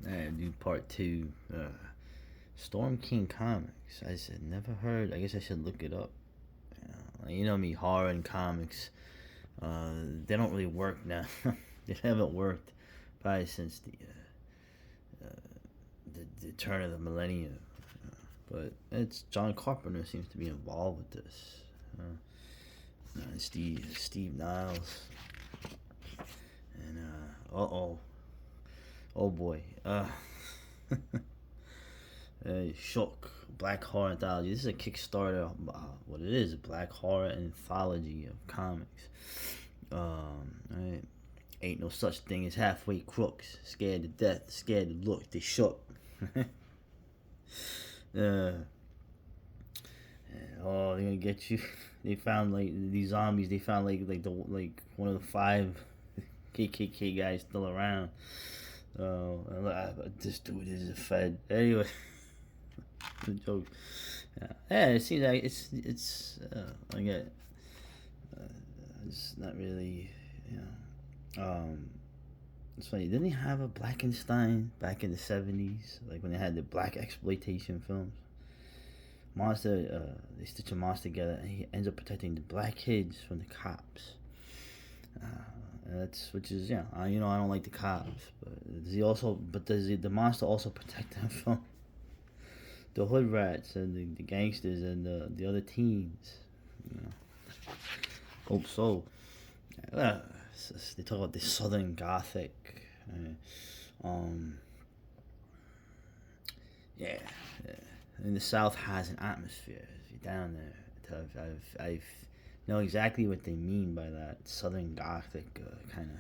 Do part two. Storm King Comics. I said never heard. I guess I should look it up. You know me, horror and comics. They don't really work now. They haven't worked probably since the turn of the millennium. But it's John Carpenter seems to be involved with this. And Steve Niles and oh boy, Shook Black Horror Anthology. This is a Kickstarter. What it is, a Black Horror Anthology of comics. Right. Ain't no such thing as halfway crooks. Scared to death, scared to look. They shook. They're gonna get you. They found like these zombies. They found like one of the 5 KKK guys still around. This dude is a Fed. Anyway, the joke. Yeah, it seems like it's I get. It's not really, It's funny. Didn't they have a Blackenstein back in the 70s, like when they had the black exploitation films? They stitch a monster together, and he ends up protecting the black kids from the cops. Which is I don't like the cops, but does the monster also protect them from the hood rats and the gangsters and the other teens? Hope so. They talk about the Southern Gothic. Yeah. And the South has an atmosphere. If you're down there, I know exactly what they mean by that Southern Gothic kind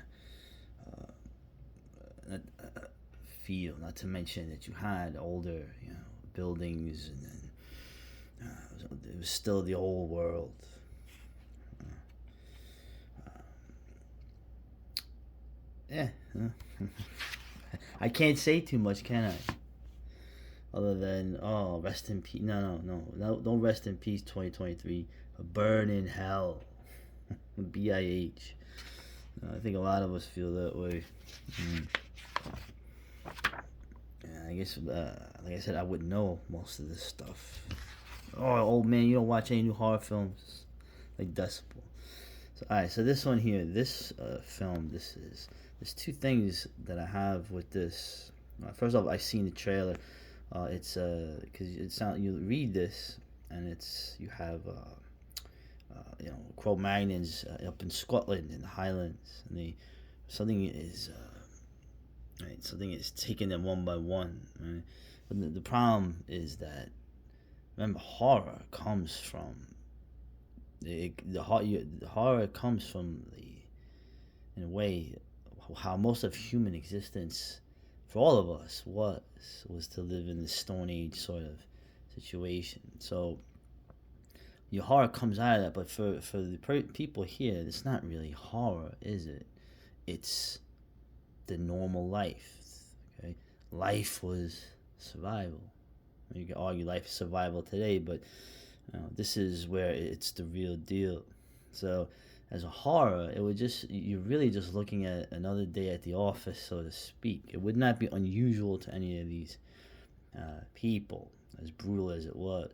of feel. Not to mention that you had older, buildings, and then it was still the old world. Yeah. I can't say too much, can I? Other than rest in peace. No, don't rest in peace. 2023, burn in hell. BIH. I think a lot of us feel that way. Yeah, I guess, like I said, I wouldn't know most of this stuff. Oh, old man, you don't watch any new horror films like Decibel. So, all right, so this one here, this film, there's 2 things that I have with this. First off, I seen the trailer. It's because you read this, and you have Cro-Magnons up in Scotland in the Highlands, and something is taking them one by one. Right? But the problem is that, remember, horror comes from the horror comes from in a way, how most of human existence for all of us was to live in this Stone Age sort of situation. So your horror comes out of that, but for the people here, it's not really horror, is it? It's the normal life. Okay, life was survival. You can argue life is survival today, but this is where it's the real deal. So as a horror, you're really just looking at another day at the office, so to speak. It would not be unusual to any of these people, as brutal as it was.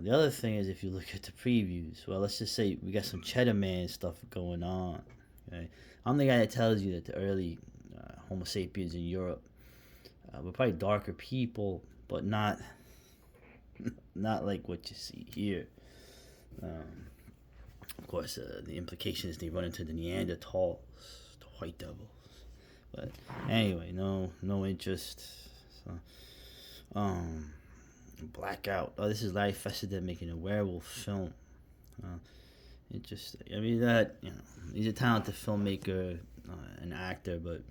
The other thing is, if you look at the previews, well, let's just say we got some Cheddar Man stuff going on. Okay? I'm the guy that tells you that the early Homo sapiens in Europe were probably darker people, but not like what you see here. Of course, the implication is they run into the Neanderthals, the White Devils. But anyway, no interest. So, Blackout. Oh, this is Larry Fessenden making a werewolf film. Interesting. I mean, he's a talented filmmaker, an actor, but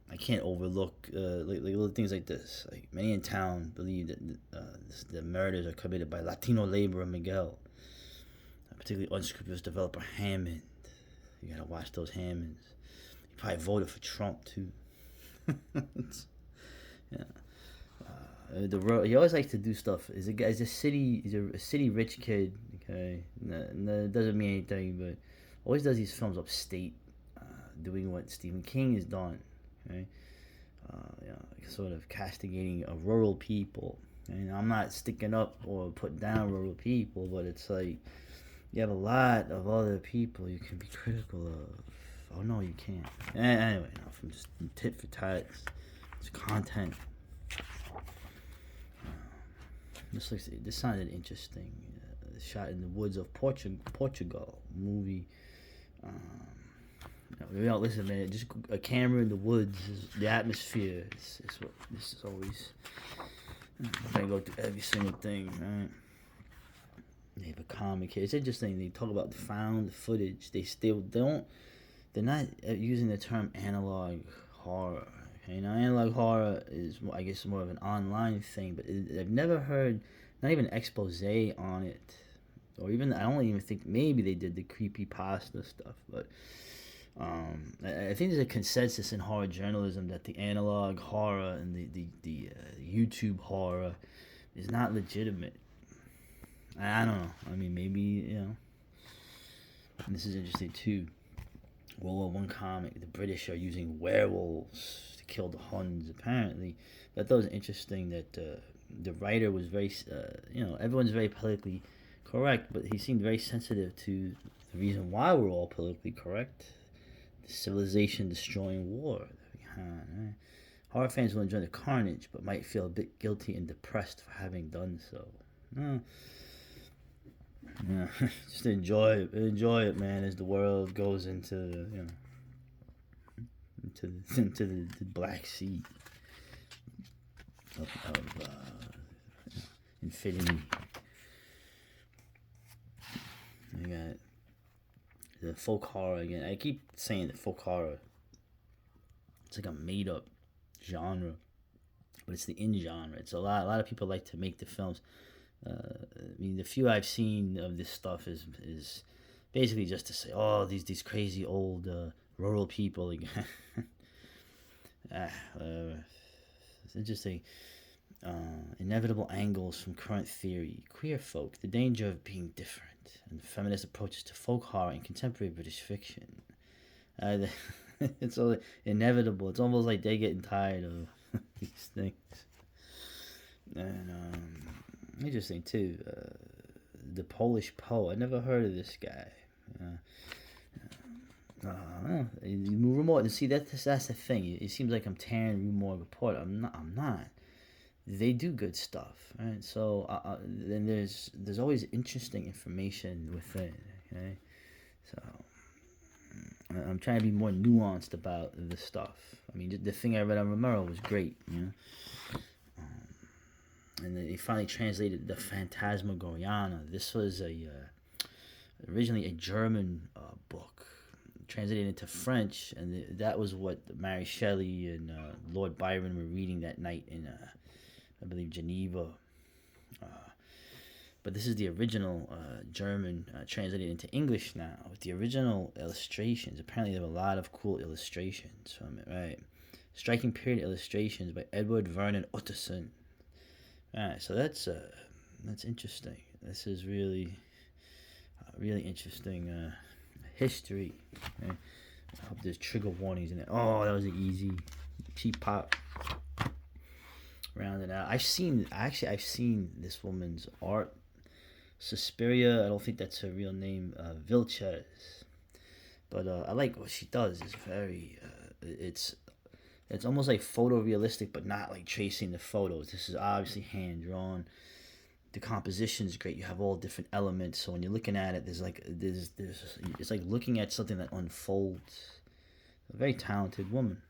I can't overlook like little things like this. Like, many in town believe that the murders are committed by Latino laborer Miguel, particularly unscrupulous developer Hammond. You gotta watch those Hammonds. He probably voted for Trump too. Yeah. He always likes to do stuff. He's a city rich kid. Okay, no, it doesn't mean anything, but always does these films upstate, doing what Stephen King has done, right? Sort of castigating a rural people. And I'm not sticking up or putting down rural people, but it's like you have a lot of other people you can be critical of. Oh no, you can't. Anyway, no, from just tit for tat, it's content. This sounded interesting. Shot in the woods of Portugal movie. Listen, man. Just a camera in the woods. The atmosphere. Is what this is always. I'm gonna go through every single thing, right? They have a comic here. It's interesting. They talk about the found footage. They still don't. They're not using the term analog horror. Okay? Now, analog horror is, I guess, more of an online thing. But I've never heard, not even an expose on it, or even I don't even think maybe they did the creepypasta stuff. But I think there's a consensus in horror journalism that the analog horror and the YouTube horror is not legitimate. I don't know. I mean, maybe, And this is interesting too. World War I comic. The British are using werewolves to kill the Huns. Apparently, I thought it was interesting that the writer was very, everyone's very politically correct, but he seemed very sensitive to the reason why we're all politically correct. The civilization destroying war. Right? Horror fans will enjoy the carnage, but might feel a bit guilty and depressed for having done so. Yeah, just enjoy it, man. As the world goes into into the Black Sea of infinity. I got the folk horror again. I keep saying the folk horror. It's like a made up genre, but it's the in genre. It's a lot of people like to make the films. I mean, the few I've seen of this stuff is basically just to say, oh, these crazy old rural people again. It's interesting. Inevitable angles from current theory, queer folk, the danger of being different, and feminist approaches to folk horror and contemporary British fiction. It's all inevitable. It's almost like they're getting tired of these things. And interesting too. The Polish Poe. I never heard of this guy. Rue Morgue. See, that's the thing. It seems like I'm tearing Rue Morgue apart. I'm not. They do good stuff, right? So then there's always interesting information within. Okay, so I'm trying to be more nuanced about the stuff. I mean, the thing I read on Romero was great, and they finally translated the Phantasmagoria. This was originally a German book, translated into French, and that was what Mary Shelley and Lord Byron were reading that night in, I believe, Geneva. But this is the original German translated into English now with the original illustrations. Apparently, there were a lot of cool illustrations from it, right? Striking period illustrations by Edward Vernon Utterson. Alright, so that's interesting. This is really interesting history. Okay? I hope there's trigger warnings in it. Oh, that was an easy cheap pop. Rounded out. I've seen this woman's art. Suspiria. I don't think that's her real name. Vilches. But I like what she does. It's very. It's almost like photorealistic, but not like tracing the photos. This is obviously hand drawn. The composition is great. You have all different elements, so when you're looking at it, there's it's like looking at something that unfolds. A very talented woman.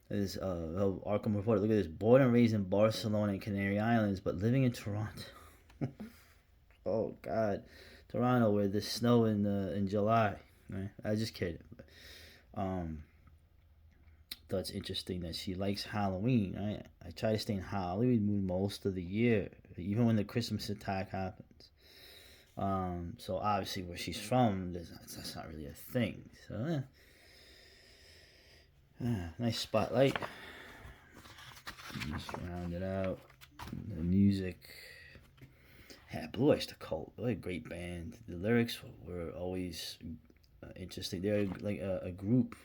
This Arkham Reporter. Look at this. Born and raised in Barcelona and Canary Islands, but living in Toronto. Oh God, Toronto, where there's snow in July. Right? I was just kidding. Thought it's interesting that she likes Halloween. Right? I try to stay in Halloween mood most of the year, even when the Christmas attack happens. So obviously where she's from, that's not really a thing. So nice spotlight. Just round it out. The music. Yeah, Blue Oyster Cult. What a great band. The lyrics were always interesting. They're like a group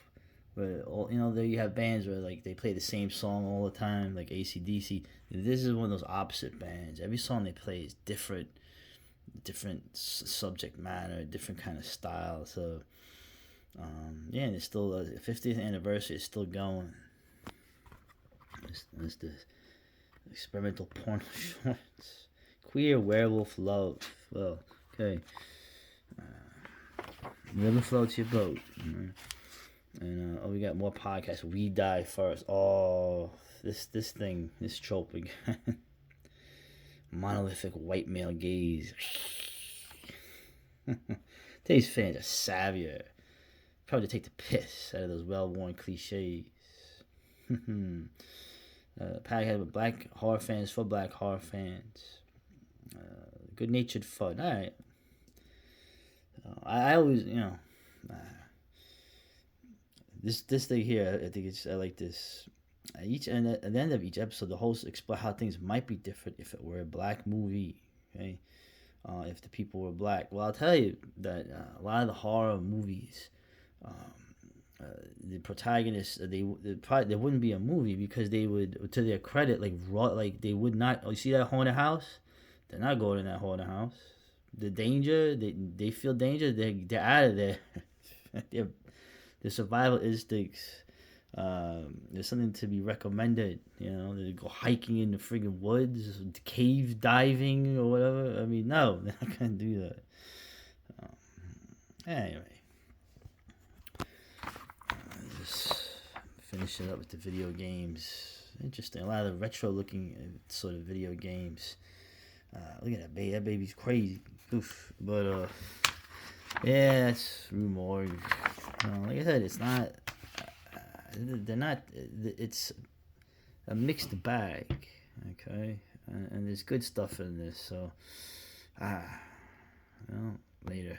where all there you have bands where like they play the same song all the time, like AC/DC. This is one of those opposite bands. Every song they play is different, subject matter, different kind of style. So yeah, and it's still 50th anniversary is still going. It's the experimental porno shorts, queer werewolf love. Well, okay. Never floats your boat. And we got more podcasts. We die first. Oh, this trope again. Monolithic white male gaze. Today's fans are savvier. Probably take the piss out of those well-worn cliches. Podcast with black horror fans for black horror fans. Good-natured fun. All right. I always, this thing here. I think I like this. At the end of each episode, the host explain how things might be different if it were a black movie. Okay, if the people were black. Well, I'll tell you that a lot of the horror movies, the protagonists, they wouldn't be a movie because they would, to their credit, like they would not. Oh, you see that haunted house? They're not going in that haunted house. The danger, they feel danger. They're out of there. Their survival instincts. There's something to be recommended. They go hiking in the friggin' woods, cave diving or whatever. I mean, no, they're not gonna do that. Anyway, just finishing up with the video games. Interesting. A lot of the retro-looking sort of video games. Look at that baby. That baby's crazy. Oof. But yeah, it's Rue Morgue. Like I said, it's not. They're not. It's a mixed bag. Okay, and there's good stuff in this. So, later.